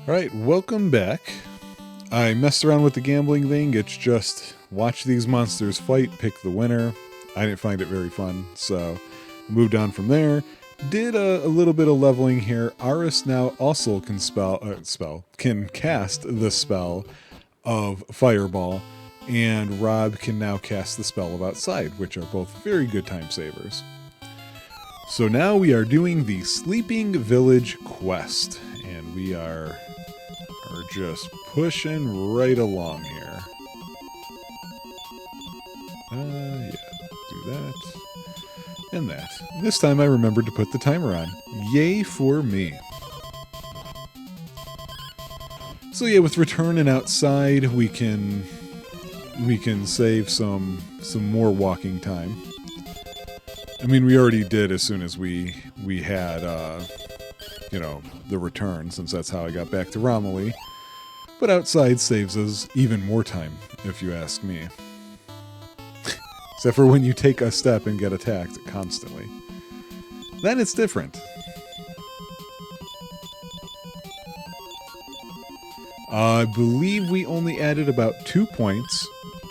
Alright, welcome back. I messed around with the gambling thing. It's just watch these monsters fight, pick the winner. I didn't find it very fun, so moved on from there. Did a little bit of leveling here. Aris now also can can cast the spell of Fireball, and Rob can now cast the spell of Outside, which are both very good time savers. So now we are doing the Sleeping Village quest, and we are just pushing right along here. Yeah, do that and that. This time I remembered to put the timer on. Yay for me. So yeah, with Return and Outside, we can save some more walking time. I mean, we already did as soon as we had the Return, since that's how I got back to Romilly. But Outside saves us even more time, if you ask me. Except for when you take a step and get attacked constantly. Then it's different. I believe we only added about 2 points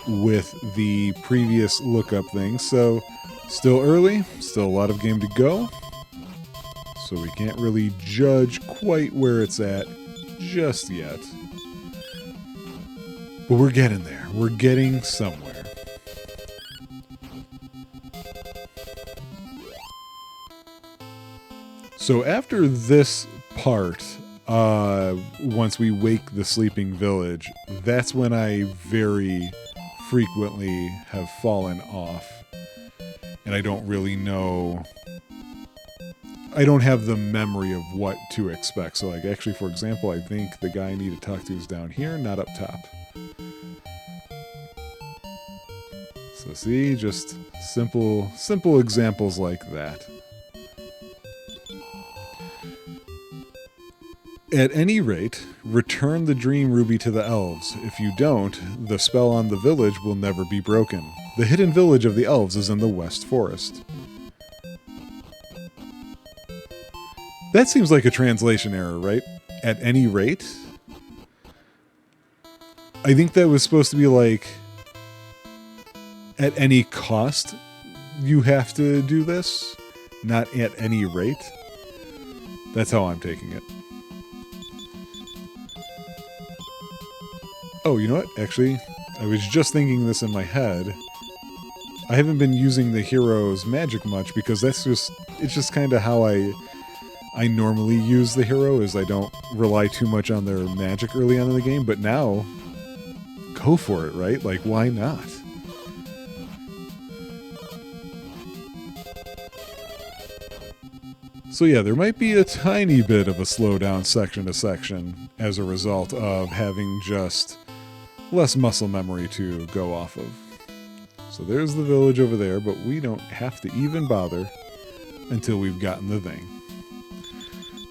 with the previous lookup thing, so still early, still a lot of game to go. So we can't really judge quite where it's at just yet. But we're getting there. We're getting somewhere. So after this part, once we wake the sleeping village, that's when I very frequently have fallen off. And I don't really know... I don't have the memory of what to expect. So, like, actually, for example, I think the guy I need to talk to is down here, not up top. So see, just simple examples like that. At any rate, return the Dream Ruby to the elves. If you don't, the spell on the village will never be broken. The hidden village of the elves is in the West Forest. That seems like a translation error, right? At any rate? I think that was supposed to be like, at any cost, you have to do this, not at any rate. That's how I'm taking it. Oh, you know what? Actually, I was just thinking this in my head. I haven't been using the hero's magic much because it's just kind of how I normally use the hero, is I don't rely too much on their magic early on in the game, but now, go for it, right? Like, why not? So yeah, there might be a tiny bit of a slowdown section to section as a result of having just less muscle memory to go off of. So there's the village over there, but we don't have to even bother until we've gotten the thing.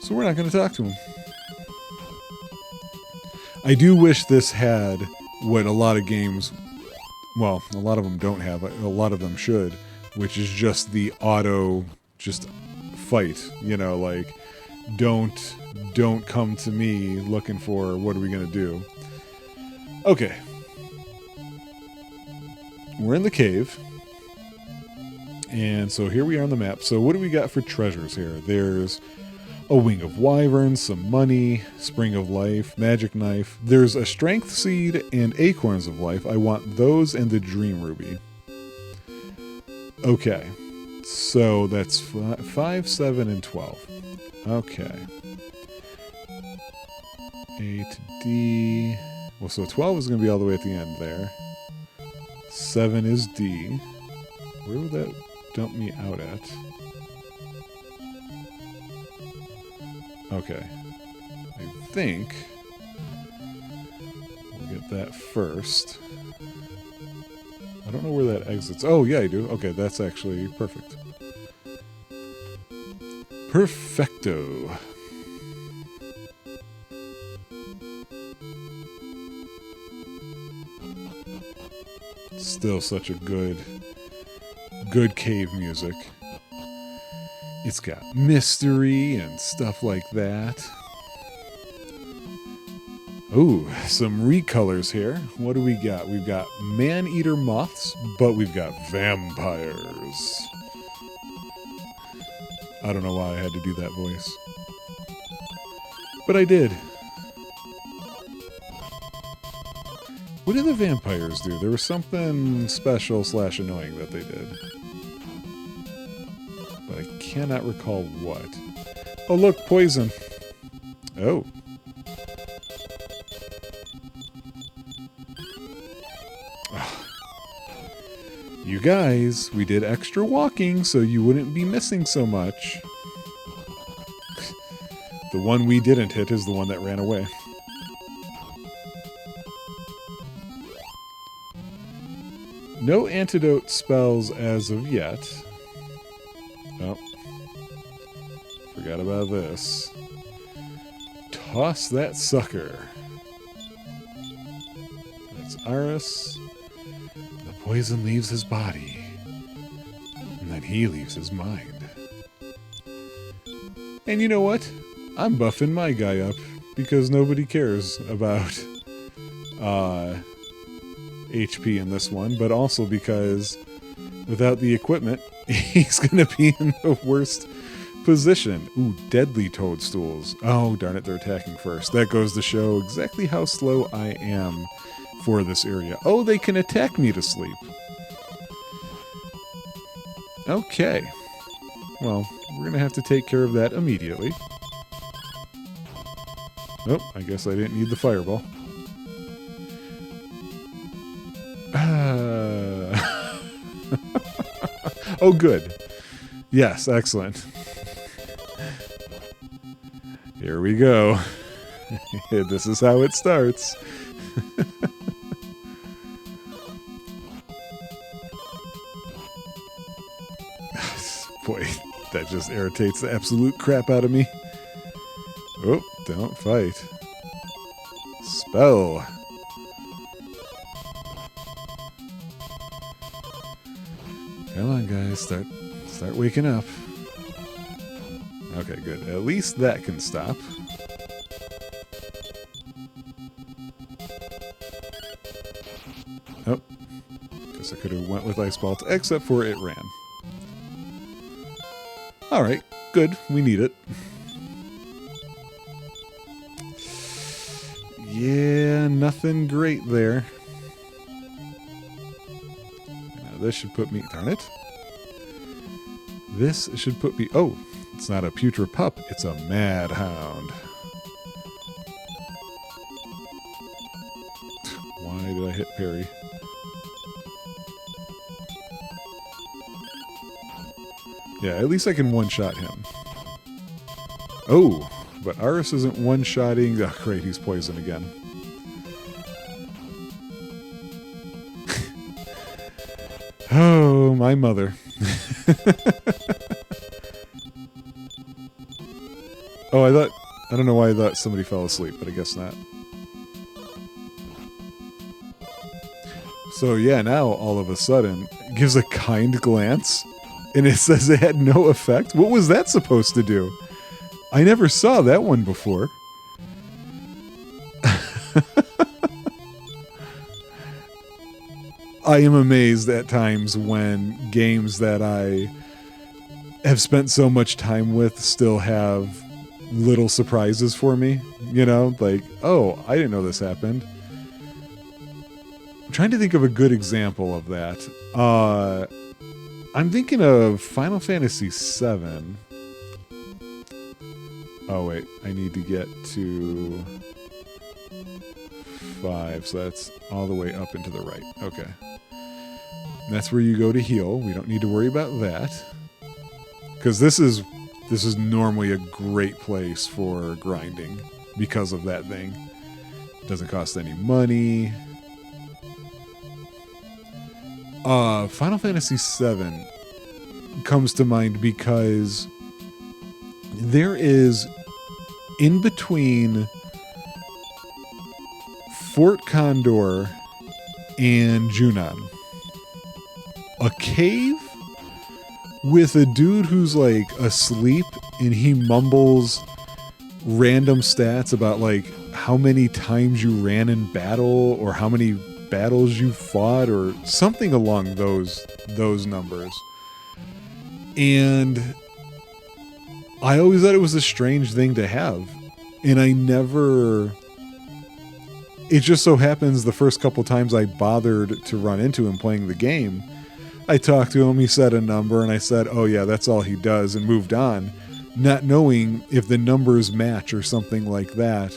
So we're not going to talk to him. I do wish this had what a lot of games, well, a lot of them don't have, a lot of them should, which is just the auto, just fight, you know, like, don't come to me looking for what are we going to do. Okay. We're in the cave. And so here we are on the map. So what do we got for treasures here? There's a wing of wyverns, some money, spring of life, magic knife. There's a strength seed and acorns of life. I want those and the dream ruby. Okay. So that's 5, 7, and 12. Okay. 8D. Well, so 12 is going to be all the way at the end there. 7 is D. Where would that dump me out at? Okay. I think we'll get that first. I don't know where that exits. Oh, yeah, I do. Okay, that's actually perfect. Perfecto. Still such a good cave music. It's got mystery and stuff like that. Ooh, some recolors here. What do we got? We've got man-eater moths, but we've got vampires. I don't know why I had to do that voice. But I did. What did the vampires do? There was something special / annoying that they did. But I cannot recall what. Oh, look, poison. Oh. You guys, we did extra walking so you wouldn't be missing so much. The one we didn't hit is the one that ran away. No antidote spells as of yet. Oh. Forgot about this. Toss that sucker. That's Aris. The poison leaves his body. And then he leaves his mind. And you know what? I'm buffing my guy up because nobody cares about HP in this one, but also because without the equipment, he's going to be in the worst position. Ooh, deadly toadstools. Oh, darn it, they're attacking first. That goes to show exactly how slow I am for this area. Oh, they can attack me to sleep. Okay. Well, we're going to have to take care of that immediately. Oh, I guess I didn't need the fireball. Oh, good. Yes, excellent. Here we go. This is how it starts. Boy, that just irritates the absolute crap out of me. Oh, don't fight. Spell. Come on, guys, start waking up. Okay, good. At least that can stop. Oh, guess I could have went with Ice Bolt, except for it ran. All right, good. We need it. Yeah, nothing great there. Now this should put me... Darn it. This should put me... Oh, it's not a putre pup. It's a mad hound. Why did I hit parry? Yeah, at least I can one-shot him. Oh, but Aris isn't one-shotting... Oh, great, he's poisoned again. Oh, my mother. Oh, I don't know why I thought somebody fell asleep, but I guess not. So yeah, now all of a sudden, it gives a kind glance, and it says it had no effect. What was that supposed to do? I never saw that one before. I am amazed at times when games that I have spent so much time with still have little surprises for me. You know, like, oh, I didn't know this happened. I'm trying to think of a good example of that. I'm thinking of Final Fantasy VII. Oh, wait. I need to get to 5, so that's all the way up and to the right. Okay. And that's where you go to heal. We don't need to worry about that. Because this is normally a great place for grinding because of that thing. It doesn't cost any money. Final Fantasy VII comes to mind because there is in between Fort Condor and Junon a cave with a dude who's like asleep and he mumbles random stats about like how many times you ran in battle or how many battles you fought or something along those numbers. And I always thought it was a strange thing to have. And it just so happens the first couple times I bothered to run into him playing the game, I talked to him, he said a number, and I said, oh yeah, that's all he does, and moved on, not knowing if the numbers match or something like that,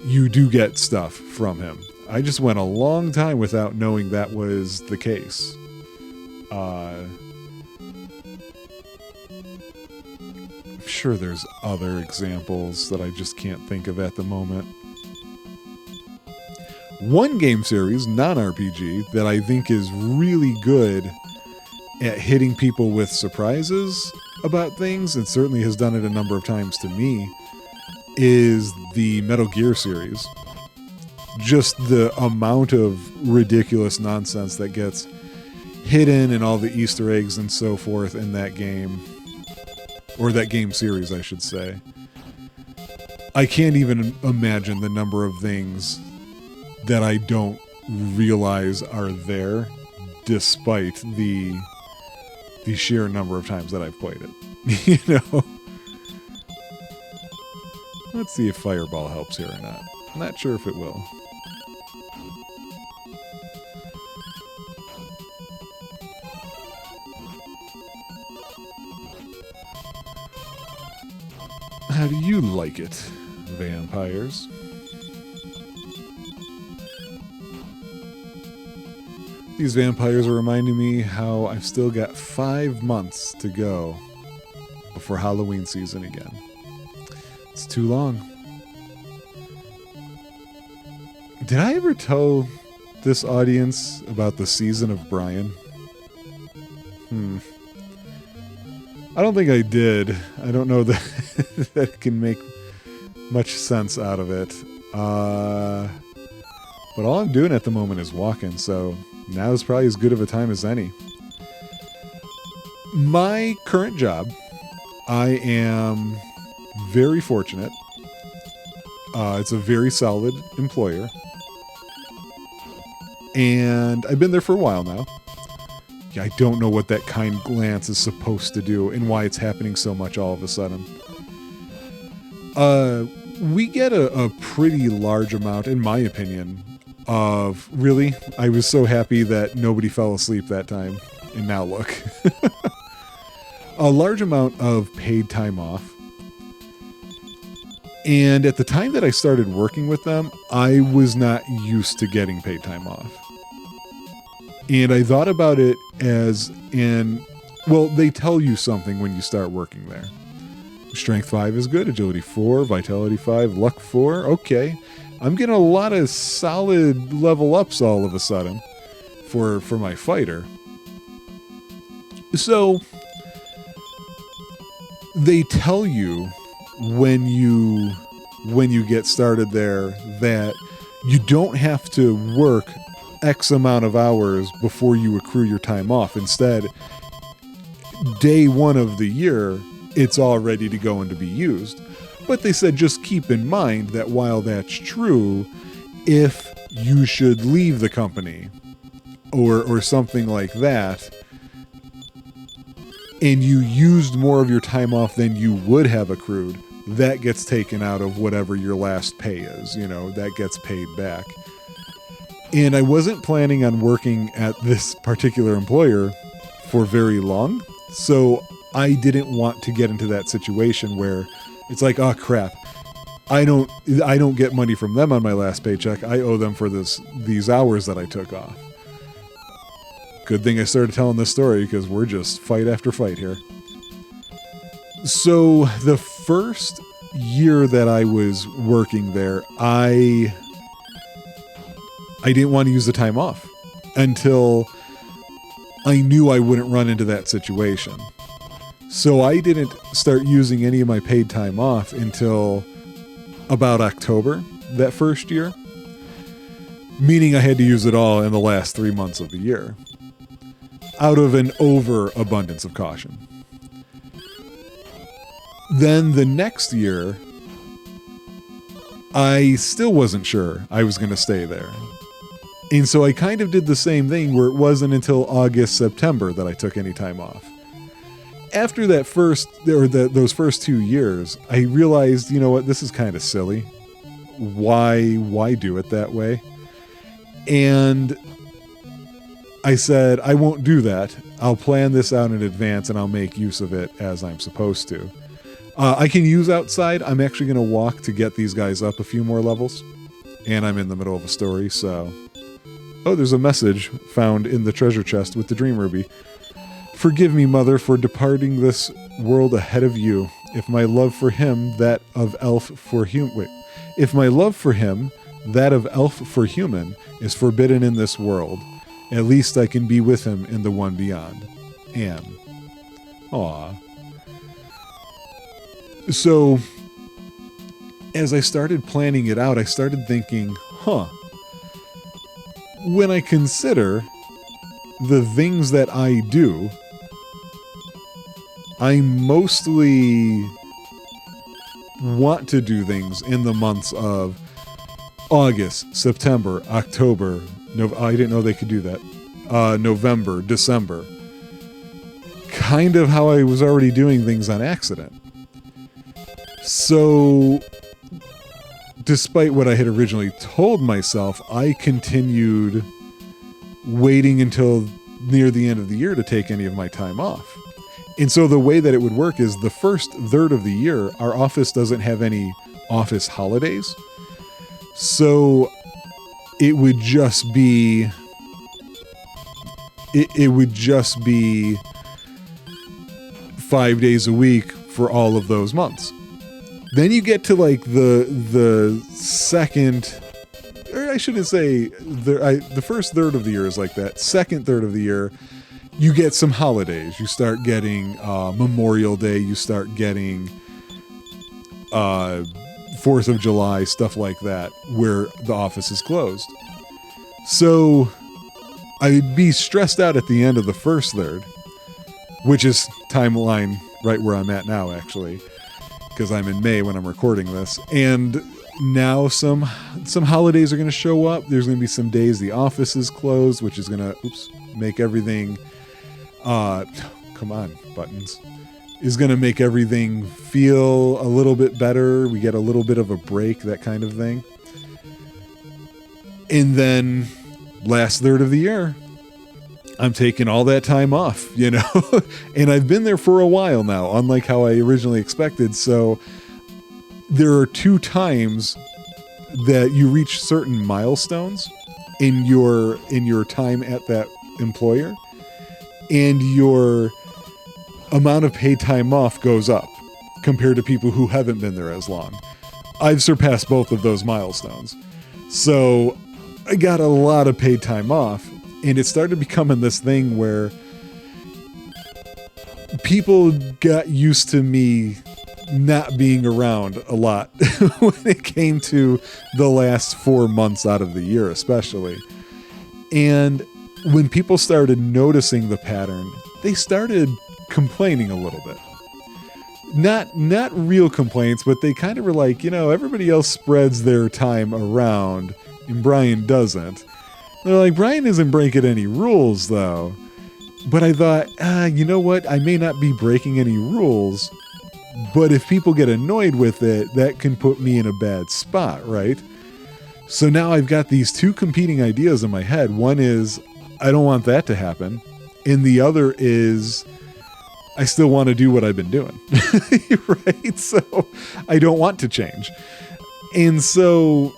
you do get stuff from him. I just went a long time without knowing that was the case. I'm sure there's other examples that I just can't think of at the moment. One game series, non-RPG, that I think is really good at hitting people with surprises about things, and certainly has done it a number of times to me, is the Metal Gear series. Just the amount of ridiculous nonsense that gets hidden and all the Easter eggs and so forth in that game, or that game series, I should say. I can't even imagine the number of things that I don't realize are there, despite the sheer number of times that I've played it. You know? Let's see if Fireball helps here or not. I'm not sure if it will. How do you like it, vampires? These vampires are reminding me how I've still got 5 months to go before Halloween season again. It's too long. Did I ever tell this audience about the season of Brian? I don't think I did. I don't know that that can make much sense out of it. But all I'm doing at the moment is walking, so now is probably as good of a time as any. My current job, I am very fortunate. It's a very solid employer. And I've been there for a while now. Yeah, I don't know what that kind glance is supposed to do and why it's happening so much all of a sudden. We get a pretty large amount, in my opinion, of... Really? I was so happy that nobody fell asleep that time. And now look. A large amount of paid time off. And at the time that I started working with them, I was not used to getting paid time off. And I thought about it as well, they tell you something when you start working there. Strength 5 is good, Agility 4, Vitality 5, Luck 4. Okay. I'm getting a lot of solid level ups all of a sudden for my fighter. So they tell you when you get started there that you don't have to work X amount of hours before you accrue your time off. Instead, day one of the year, it's all ready to go and to be used. But they said just keep in mind that while that's true, if you should leave the company or something like that, and you used more of your time off than you would have accrued, that gets taken out of whatever your last pay is. You know, that gets paid back. And I wasn't planning on working at this particular employer for very long, so I didn't want to get into that situation where it's like, oh crap, I don't get money from them on my last paycheck. I owe them for these hours that I took off. Good thing I started telling this story because we're just fight after fight here. So the first year that I was working there, I didn't want to use the time off until I knew I wouldn't run into that situation. So I didn't start using any of my paid time off until about October that first year, meaning I had to use it all in the last 3 months of the year out of an overabundance of caution. Then the next year, I still wasn't sure I was going to stay there. And so I kind of did the same thing where it wasn't until August, September that I took any time off. After that those first 2 years, I realized, you know what, this is kind of silly. Why do it that way? And I said, I won't do that. I'll plan this out in advance and I'll make use of it as I'm supposed to. I can use outside. I'm actually going to walk to get these guys up a few more levels. And I'm in the middle of a story, so... Oh, there's a message found in the treasure chest with the Dream Ruby. Forgive me, Mother, for departing this world ahead of you. If my love for him, that of elf for human... If my love for him, that of elf for human, is forbidden in this world, at least I can be with him in the one beyond. Anne. Aww. So, as I started planning it out, I started thinking, when I consider the things that I do, I mostly want to do things in the months of August, September, October. I didn't know they could do that. November, December. Kind of how I was already doing things on accident. So, despite what I had originally told myself, I continued waiting until near the end of the year to take any of my time off. And so the way that it would work is the first third of the year, our office doesn't have any office holidays. So it would just be... It would just be 5 days a week for all of those months. Then you get to like the second, or I shouldn't say, the first third of the year is like that. Second third of the year, you get some holidays. You start getting Memorial Day. You start getting 4th of July, stuff like that, where the office is closed. So I'd be stressed out at the end of the first third, which is timeline right where I'm at now, actually. Because I'm in May when I'm recording this, and now some holidays are going to show up. There's going to be some days the office is closed, which is going to make everything come on, buttons, is going to make everything feel a little bit better. We get a little bit of a break, that kind of thing. And then last third of the year, I'm taking all that time off, you know, and I've been there for a while now, unlike how I originally expected. So there are 2 times that you reach certain milestones in your time at that employer, and your amount of paid time off goes up compared to people who haven't been there as long. I've surpassed both of those milestones. So I got a lot of paid time off. And it started becoming this thing where people got used to me not being around a lot when it came to the last 4 months out of the year, especially. And when people started noticing the pattern, they started complaining a little bit. Not real complaints, but they kind of were like, you know, everybody else spreads their time around and Brian doesn't. They're like, Brian isn't breaking any rules, though. But I thought, you know what? I may not be breaking any rules, but if people get annoyed with it, that can put me in a bad spot, right? So now I've got these 2 competing ideas in my head. One is, I don't want that to happen. And the other is, I still want to do what I've been doing, right? So I don't want to change. And so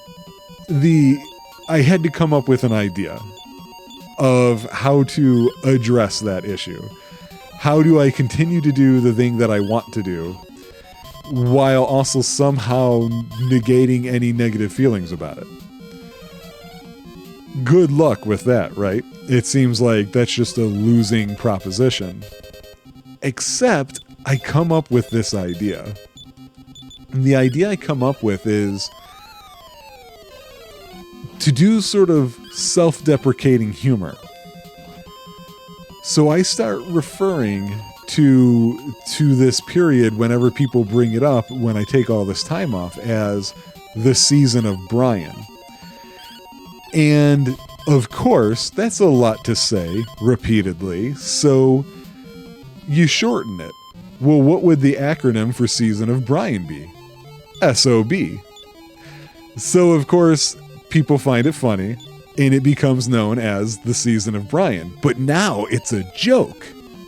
I had to come up with an idea of how to address that issue. How do I continue to do the thing that I want to do while also somehow negating any negative feelings about it? Good luck with that, right? It seems like that's just a losing proposition. Except I come up with this idea. And the idea I come up with is to do sort of self-deprecating humor. So I start referring to this period whenever people bring it up when I take all this time off as the season of Brian. And of course, that's a lot to say repeatedly, so you shorten it. Well, what would the acronym for season of Brian be? SOB. So of course, people find it funny, and it becomes known as the season of Brian. But now it's a joke,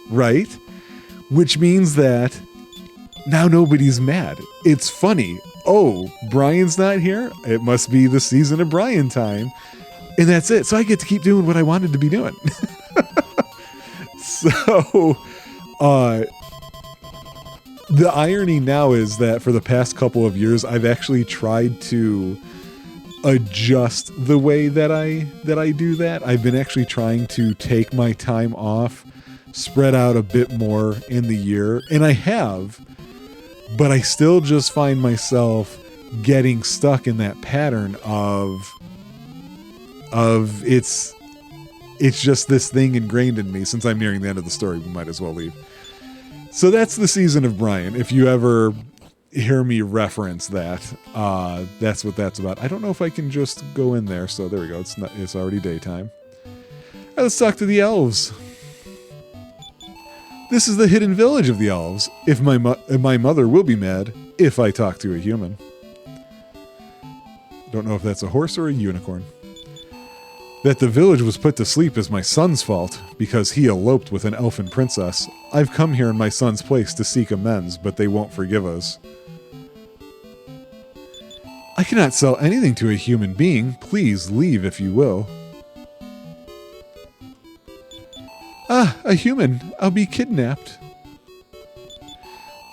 right? Which means that now nobody's mad. It's funny. Oh, Brian's not here? It must be the season of Brian time. And that's it. So I get to keep doing what I wanted to be doing. So, the irony now is that for the past couple of years, I've actually tried to adjust the way that I do that. I've been actually trying to take my time off, spread out a bit more in the year, and I have, but I still just find myself getting stuck in that pattern of it's just this thing ingrained in me. Since I'm nearing the end of the story, we might as well leave. So that's the season of Brian. If you ever hear me reference that, that's what that's about. I don't know if I can just go in there. So there we go. It's already daytime. All right, let's talk to the elves. This is the hidden village of the elves. If my mother will be mad if I talk to a human. Don't know if that's a horse or a unicorn. That the village was put to sleep is my son's fault, because he eloped with an elfin princess. I've come here in my son's place to seek amends, but they won't forgive us. I cannot sell anything to a human being. Please leave if you will. Ah, a human. I'll be kidnapped.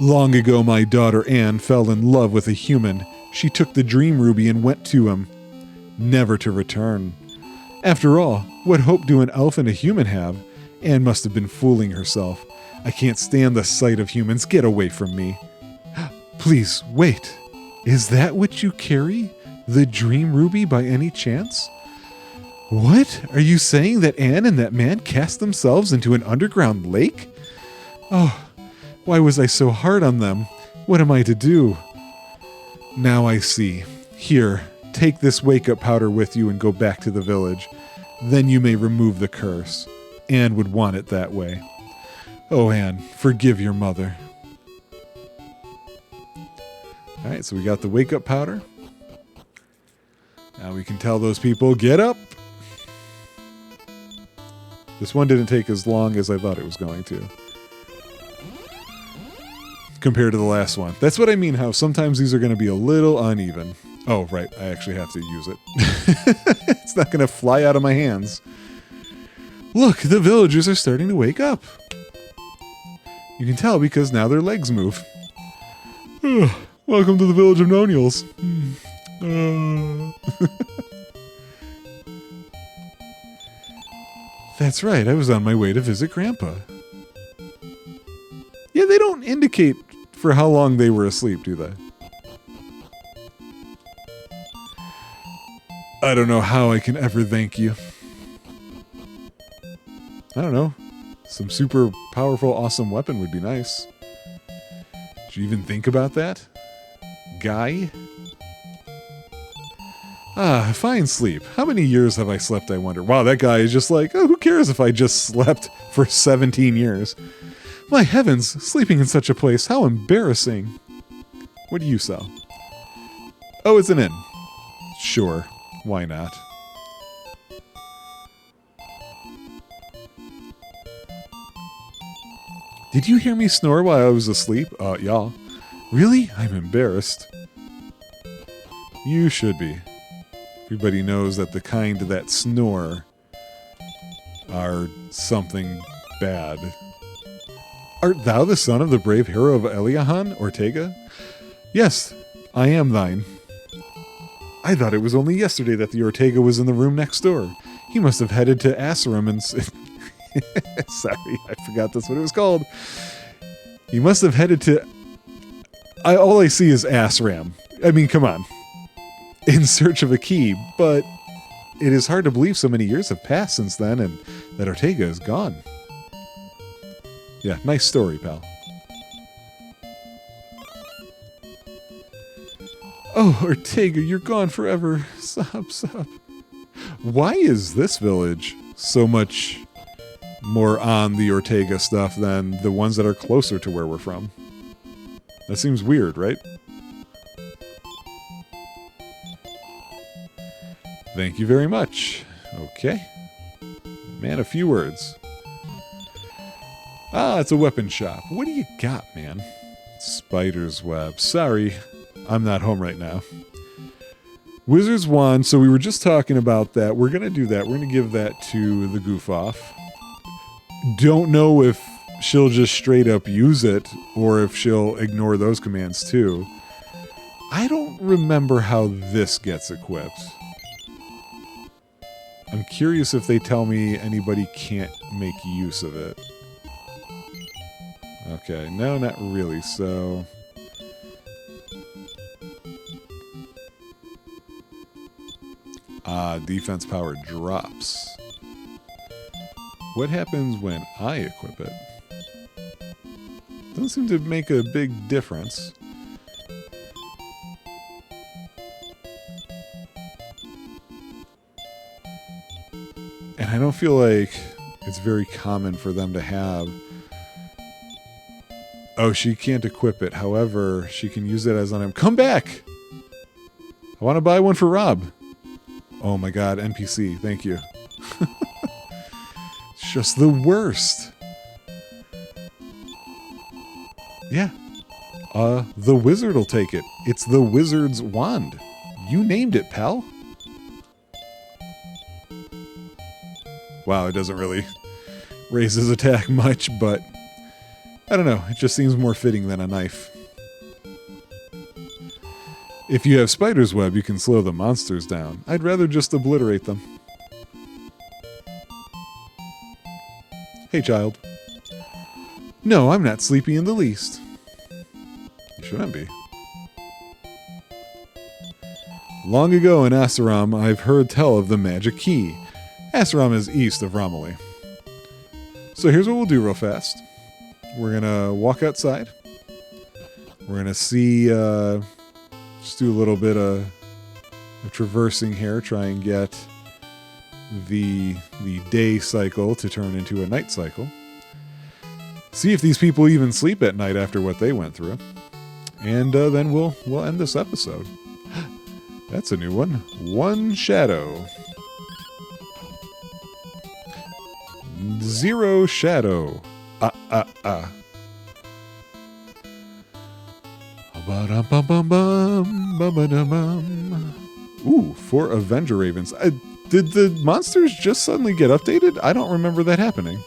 Long ago, my daughter Anne fell in love with a human. She took the dream ruby and went to him, never to return. After all, what hope do an elf and a human have? Anne must have been fooling herself. I can't stand the sight of humans. Get away from me. Please, wait. Is that what you carry? The dream ruby by any chance? What? Are you saying that Anne and that man cast themselves into an underground lake? Oh, why was I so hard on them? What am I to do? Now I see. Here, take this wake-up powder with you and go back to the village. Then you may remove the curse. Anne would want it that way. Oh, Anne, forgive your mother. All right, so we got the wake-up powder. Now we can tell those people, get up. This one didn't take as long as I thought it was going to, compared to the last one. That's what I mean, how sometimes these are going to be a little uneven. Oh, right, I actually have to use it. It's not going to fly out of my hands. Look, the villagers are starting to wake up. You can tell because now their legs move. Welcome to the village of Nonials. That's right, I was on my way to visit Grandpa. Yeah, they don't indicate for how long they were asleep, do they? I don't know how I can ever thank you. I don't know. Some super powerful, awesome weapon would be nice. Did you even think about that? Guy? Ah, fine sleep. How many years have I slept, I wonder? Wow, that guy is just like, oh, who cares if I just slept for 17 years? My heavens, sleeping in such a place, how embarrassing. What do you sell? Oh, it's an inn. Sure, why not? Did you hear me snore while I was asleep? Yeah. Really? I'm embarrassed. You should be. Everybody knows that the kind that snore are something bad. Art thou the son of the brave hero of Eliahan, Ortega? Yes, I am thine. I thought it was only yesterday that the Ortega was in the room next door. He must have headed to Asarum and... Sorry, I forgot that's what it was called. He must have headed to... all I see is Asram. I mean, come on. In search of a key, but it is hard to believe so many years have passed since then and that Ortega is gone. Yeah, nice story, pal. Oh, Ortega, you're gone forever. Sob, sob. Why is this village so much more on the Ortega stuff than the ones that are closer to where we're from? That seems weird, right? Thank you very much. Okay. Man, a few words. Ah, it's a weapon shop. What do you got, man? Spider's web. Sorry, I'm not home right now. Wizard's wand. So we were just talking about that. We're going to do that. We're going to give that to the goof off. Don't know if she'll just straight up use it or if she'll ignore those commands too. I don't remember how this gets equipped. I'm curious if they tell me anybody can't make use of it. Okay, no, not really, so... defense power drops. What happens when I equip it? Doesn't seem to make a big difference. And I don't feel like it's very common for them to have... Oh, she can't equip it. However, she can use it as an... Come back! I want to buy one for Rob. Oh my god, NPC. Thank you. It's just the worst. Yeah. The wizard will take it. It's the wizard's wand. You named it, pal. Wow, it doesn't really raise his attack much, but I don't know. It just seems more fitting than a knife. If you have spider's web, you can slow the monsters down. I'd rather just obliterate them. Hey, child. No, I'm not sleepy in the least. You shouldn't be. Long ago in Asaram, I've heard tell of the magic key. Asaram is east of Romilly. So here's what we'll do real fast. We're going to walk outside. We're going to see... just do a little bit of traversing here. Try and get the day cycle to turn into a night cycle. See if these people even sleep at night after what they went through. And then we'll end this episode. That's a new one. One shadow. 0 shadow. Ooh, 4 Avenger Ravens. Did the monsters just suddenly get updated? I don't remember that happening.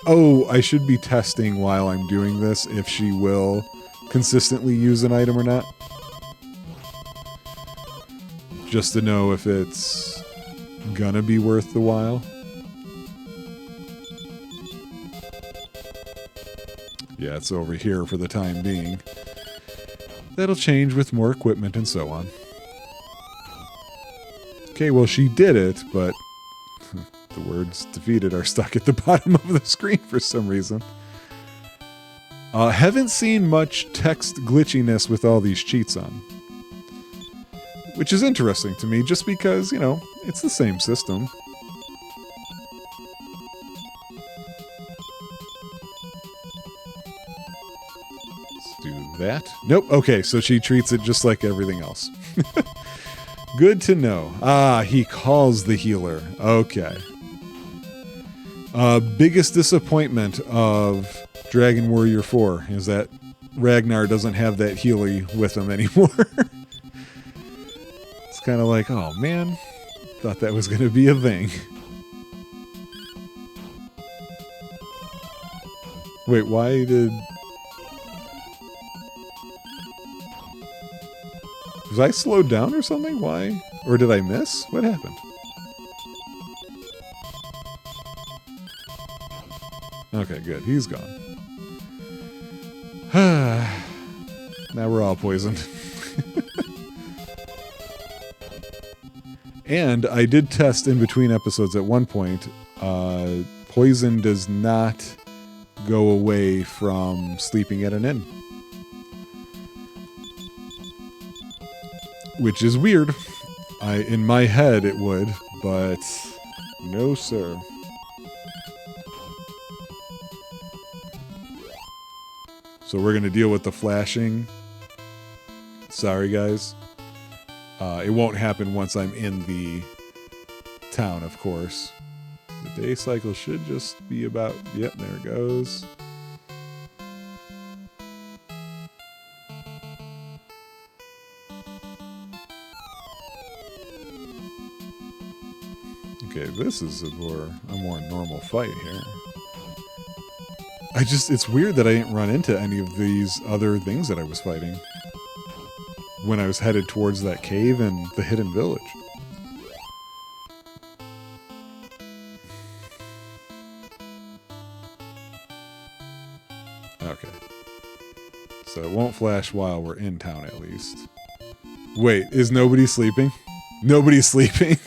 Oh, I should be testing while I'm doing this if she will consistently use an item or not. Just to know if it's gonna be worth the while. Yeah, it's over here for the time being. That'll change with more equipment and so on. Okay, well, she did it, but the words defeated are stuck at the bottom of the screen for some reason. Haven't seen much text glitchiness with all these cheats on. Which is interesting to me, just because, you know, it's the same system. That? Nope. Okay, so she treats it just like everything else. Good to know. Ah, he calls the healer. Okay. Biggest disappointment of Dragon Warrior 4 is that Ragnar doesn't have that Healy with him anymore. It's kind of like, oh man, thought that was going to be a thing. Wait, why did... Was I slowed down or something? Why? Or did I miss? What happened? Okay, good. He's gone. Now we're all poisoned. And I did test in between episodes at one point. Poison does not go away from sleeping at an inn. Which is weird. In my head it would, but no sir. So we're going to deal with the flashing. Sorry, guys. It won't happen once I'm in the town, of course. The day cycle should just be about... Yep, there it goes. Okay, this is a more normal fight here. It's weird that I didn't run into any of these other things that I was fighting when I was headed towards that cave and the hidden village. Okay. So it won't flash while we're in town, at least. Wait, is nobody sleeping? Nobody's sleeping?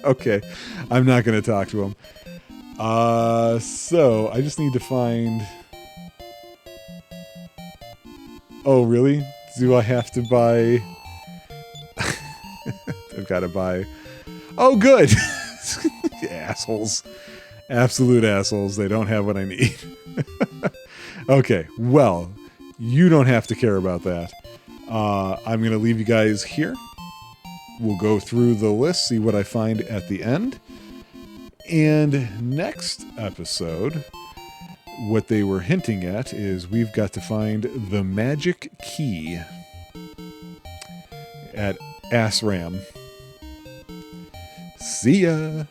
Okay, I'm not going to talk to him. So I just need to find... Oh, really? Do I have to buy... I've got to buy... Oh, good! Assholes. Absolute assholes. They don't have what I need. Okay, well, you don't have to care about that. I'm going to leave you guys here. We'll go through the list, see what I find at the end. And next episode, what they were hinting at is we've got to find the magic key at Asram. See ya!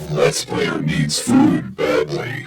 Let's Player needs food badly.